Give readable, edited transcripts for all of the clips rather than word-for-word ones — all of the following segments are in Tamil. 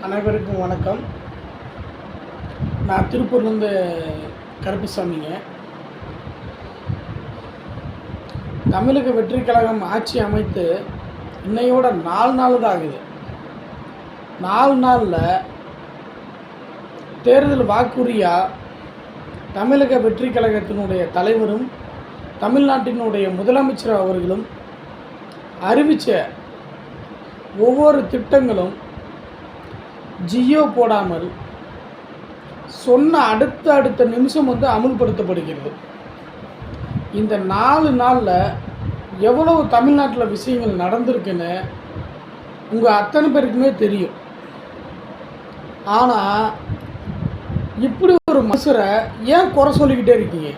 அனைவருக்கும் வணக்கம். நான் திருப்பூர்லேருந்து கருப்புசாமிங்க. தமிழக வெற்றி கழகம் ஆட்சி அமைத்து இன்னையோட 4 நாள் தான் ஆகுது. 4 நாளில் தேர்தல் வாக்குறுதியாக தமிழக வெற்றி கழகத்தினுடைய தலைவரும் தமிழ்நாட்டினுடைய முதலமைச்சர் அவர்களும் அறிவித்த ஒவ்வொரு திட்டங்களும் ஜியோ போடாமல் சொன்ன அடுத்த நிமிஷம் அமுல்படுத்தப்படுகிறது. இந்த 4 நாளில் எவ்வளவு தமிழ்நாட்டில் விஷயங்கள் நடந்திருக்குன்னு உங்கள் அத்தனை பேருக்குமே தெரியும். ஆனால் இப்படி ஒரு மனுஷரை ஏன் குறை சொல்லிக்கிட்டே இருக்கீங்க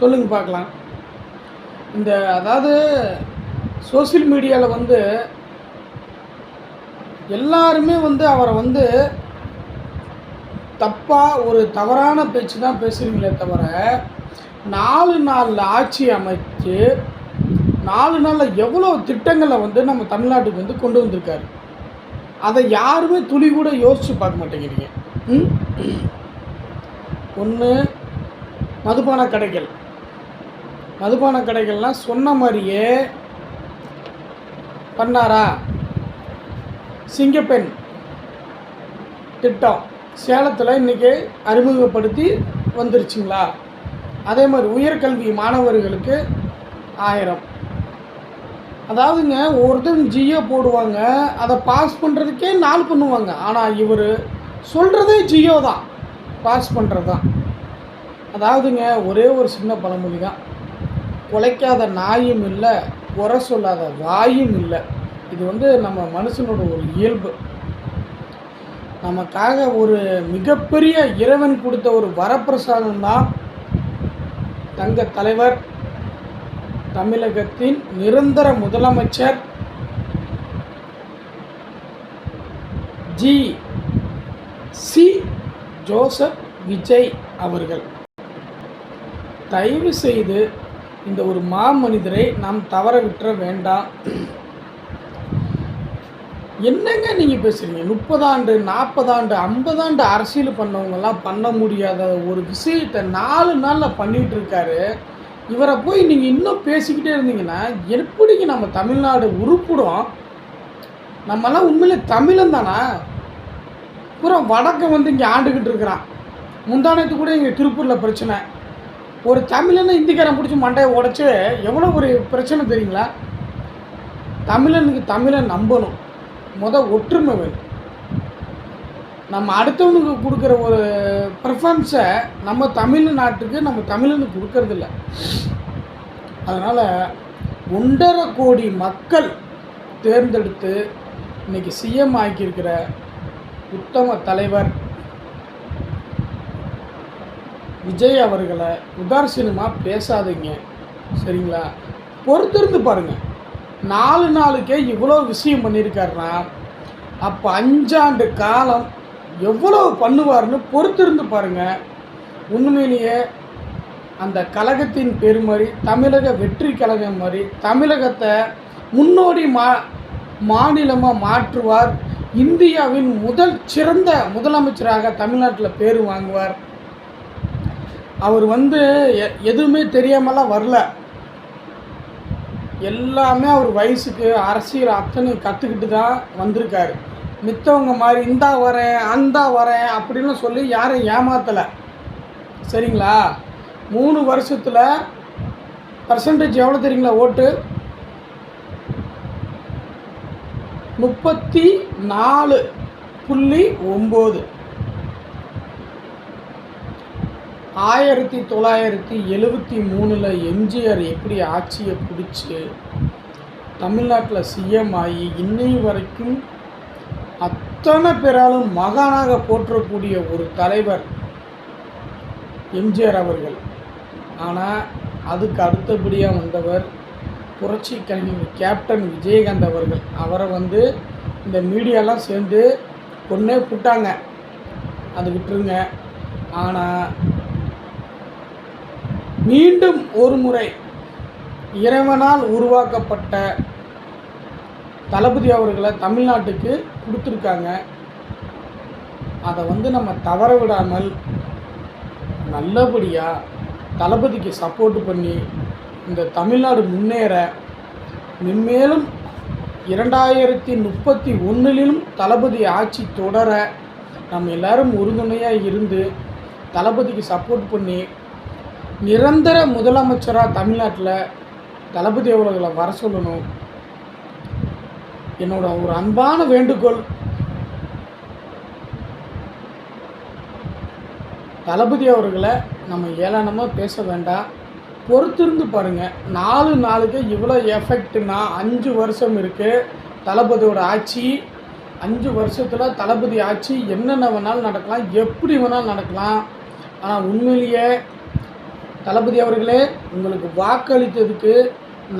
சொல்லுங்கள் பார்க்கலாம். அதாவது சோசியல் மீடியாவில் எல்லாருமே அவரை தப்பாக ஒரு தவறான பேச்சு தான் பேசுகிறீங்களே தவிர 4 நாளில் ஆட்சி அமைச்சு 4 நாளில் எவ்வளோ திட்டங்களை நம்ம தமிழ்நாட்டுக்கு கொண்டு வந்திருக்காரு. அதை யாருமே துளி கூட யோசித்து பார்க்க மாட்டேங்கிறீங்க. ஒன்று மதுபான கடைகள்லாம் சொன்ன மாதிரியே பண்ணாரா? சிங்கப்பெண் திட்டம் சேலத்தில் இன்றைக்கி அறிமுகப்படுத்தி வந்துருச்சுங்களா? அதே மாதிரி உயர்கல்வி மாணவர்களுக்கு 1000. அதாவதுங்க ஒருத்தர் ஜியோ போடுவாங்க, அதை பாஸ் பண்ணுறதுக்கே 4 பண்ணுவாங்க. ஆனால் இவர் சொல்கிறதே ஜியோ தான், பாஸ் பண்ணுறது தான். அதாவதுங்க ஒரே ஒரு சின்ன பழமொழி தான், குலைக்காத நாயும் இல்லை, குறை சொல்லாத வாயும் இல்லை. இது நம்ம மனுஷனோட ஒரு இயல்பு. நமக்காக ஒரு மிகப்பெரிய இறைவன் கொடுத்த ஒரு வரப்பிரசாதம் தான் தங்க தலைவர், தமிழகத்தின் நிரந்தர முதலமைச்சர் சி ஜோசப் விஜய் அவர்கள். தயவு செய்து இந்த ஒரு மாமனிதரை நாம் தவற விட்டுற வேண்டாம். என்னங்க நீங்கள் பேசுகிறீங்க? 30 ஆண்டு 40 ஆண்டு 50 ஆண்டு அரசியல் பண்ணவங்கெல்லாம் பண்ண முடியாத ஒரு விஷயத்தை 4 நாளில் பண்ணிகிட்டு இருக்காரு. இவரை போய் நீங்கள் இன்னும் பேசிக்கிட்டே இருந்தீங்கன்னா எப்படிங்க நம்ம தமிழ்நாடு உருப்பிடும்? நம்மலாம் உண்மையிலே தமிழன் தானா? பூரா வடக்கை இங்கே ஆண்டுக்கிட்டு இருக்கிறான். முந்தானத்து கூட இங்கே திருப்பூரில் பிரச்சனை. ஒரு தமிழனை இந்திக்காரன் பிடிச்சி மண்டையை உடைச்சி எவ்வளோ ஒரு பிரச்சனை தெரியுங்களா? தமிழன் நம்பணும். ஒற்றுமை வேணும். நம்ம அடுத்தவனுக்கு கொடுக்குற ஒரு ப்ரிஃபரன்ஸை நம்ம தமிழ்நாட்டுக்கு நம்ம தமிழனுக்கு கொடுக்கறதில்ல. அதனால் 1.5 கோடி மக்கள் தேர்ந்தெடுத்து இன்றைக்கி சிஎம் ஆக்கியிருக்கிற உத்தம தலைவர் விஜய் அவர்களை உதாசீனமாக பேசாதீங்க, சரிங்களா? பொறுத்திருந்து பாருங்கள். 4 நாளுக்கே இவ்வளோ விஷயம் பண்ணியிருக்காருன்னா அப்போ 5 ஆண்டு காலம் எவ்வளோ பண்ணுவார்னு பொறுத்திருந்து பாருங்கள். உண்மையிலேயே அந்த கழகத்தின் பெருமறி தமிழக வெற்றி கழகம் மாதிரி தமிழகத்தை முன்னோடி மாநிலமாக மாற்றுவார். இந்தியாவின் முதல் சிறந்த முதலமைச்சராக தமிழ்நாட்டில் பேர் வாங்குவார். அவர் எதுவுமே தெரியாமலாம் வரல. எல்லாமே அவர் வயசுக்கு அரசியல் அத்தனை கற்றுக்கிட்டு தான் வந்திருக்காரு. மித்தவங்க மாதிரி இந்தா வரேன் அந்தா வரேன் அப்படின்னு சொல்லி யாரும் ஏமாத்தலை, சரிங்களா? 3 வருஷத்தில் பர்சன்டேஜ் எவ்வளோ தெரியுங்களா? ஓட்டு 34.9. 1973 எம்ஜிஆர் எப்படி ஆட்சியை பிடிச்சி தமிழ்நாட்டில் சிஎம் ஆகி இன்னை வரைக்கும் அத்தனை பேராலும் மகானாக போற்றக்கூடிய ஒரு தலைவர் எம்ஜிஆர் அவர்கள். ஆனால் அதுக்கு அடுத்தபடியாக வந்தவர் புரட்சி கலைஞர் கேப்டன் விஜயகாந்த் அவர்கள். அவரை இந்த மீடியாலாம் சேர்ந்து கொன்னே புட்டாங்க, அது விட்டுருங்க. ஆனால் மீண்டும் ஒரு முறை இறைவனால் உருவாக்கப்பட்ட தளபதி அவர்களை தமிழ்நாட்டுக்கு கொடுத்துருக்காங்க. அதை நம்ம தவற விடாமல் நல்லபடியாக தளபதிக்கு சப்போர்ட் பண்ணி இந்த தமிழ்நாடு முன்னேற, மென்மேலும் 2031 தளபதி ஆட்சி தொடர நம்ம எல்லோரும் உறுதுணையாக இருந்து தளபதிக்கு சப்போர்ட் பண்ணி நிரந்தர முதலமைச்சராக தமிழ்நாட்டில் தளபதி அவர்களை வர சொல்லணும். என்னோட ஒரு அன்பான வேண்டுகோள், தளபதி அவர்களை நம்ம ஏளனமாக பேச வேண்டாம், பொறுத்திருந்து பாருங்கள். 4 நாளுக்கு இவ்வளோ எஃபெக்ட்னா 5 வருஷம் இருக்குது தளபதியோட ஆட்சி. 5 வருஷத்தில் தளபதி ஆட்சி என்னென்ன வேணாலும் நடக்கலாம், எப்படி வேணாலும் நடக்கலாம். ஆனால் உண்மையிலேயே தளபதி அவர்களே, உங்களுக்கு வாக்களித்ததுக்கு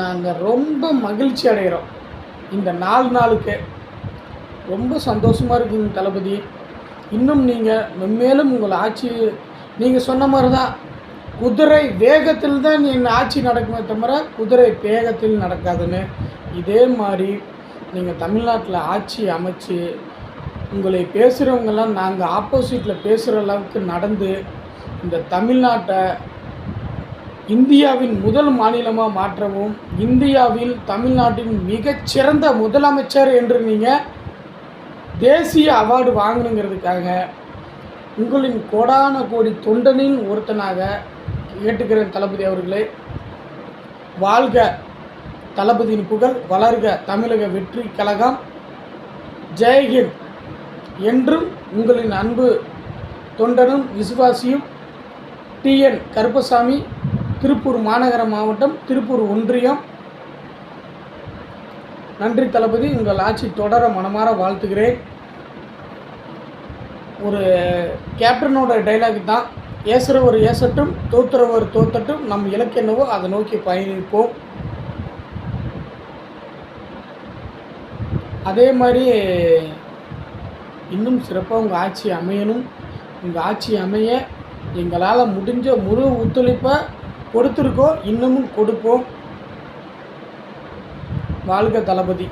நாங்கள் ரொம்ப மகிழ்ச்சி அடைகிறோம். இந்த 4 நாளுக்கு ரொம்ப சந்தோஷமாக இருக்குங்க தளபதி. இன்னும் நீங்கள் மென்மேலும் உங்கள் ஆட்சி, நீங்கள் சொன்ன மாதிரி தான், குதிரை வேகத்தில் தான் ஆட்சி நடக்குமே தவிர குதிரை வேகத்தில் நடக்காதுன்னு. இதே மாதிரி நீங்கள் தமிழ்நாட்டில் ஆட்சி அமைச்சு உங்களை பேசுகிறவங்கெல்லாம் நாங்கள் ஆப்போசிட்டில் பேசுகிற அளவுக்கு நடந்து இந்த தமிழ்நாட்டை இந்தியாவின் முதல் மாநிலமாக மாற்றவும், இந்தியாவில் தமிழ்நாட்டின் மிகச்சிறந்த முதலமைச்சர் என்று நீங்கள் தேசிய அவார்டு வாங்கணுங்கிறதுக்காக உங்களின் கோடான கோடி தொண்டனின் ஒருத்தனாக கேட்டுக்கிறேன் தளபதி அவர்களே. வாழ்க தளபதியின் புகழ், வளர்க தமிழக வெற்றி கழகம், ஜெய்ஹிந்த். என்றும் உங்களின் அன்பு தொண்டனும் விசுவாசியும் டிஎன் கருப்பசாமி, திருப்பூர் மாநகர மாவட்டம், திருப்பூர் ஒன்றியம். நன்றி தளபதி, உங்கள் ஆட்சி தொடர மனமாற வாழ்த்துகிறேன். ஒரு கேப்டனோட டைலாக் தான், ஏசுறவர் ஏசட்டும், தோத்துறவர் தோத்தட்டும், நம் இலக்கு என்னவோ அதை நோக்கி பயணிப்போம். அதே மாதிரி இன்னும் சிறப்பாக உங்கள் ஆட்சி அமையணும். உங்கள் ஆட்சி அமைய எங்களால் முடிஞ்ச முழு ஒத்துழைப்பை கொடுத்துருக்கோம், இன்னமும் கொடுப்போம். வாழ்க தளபதி.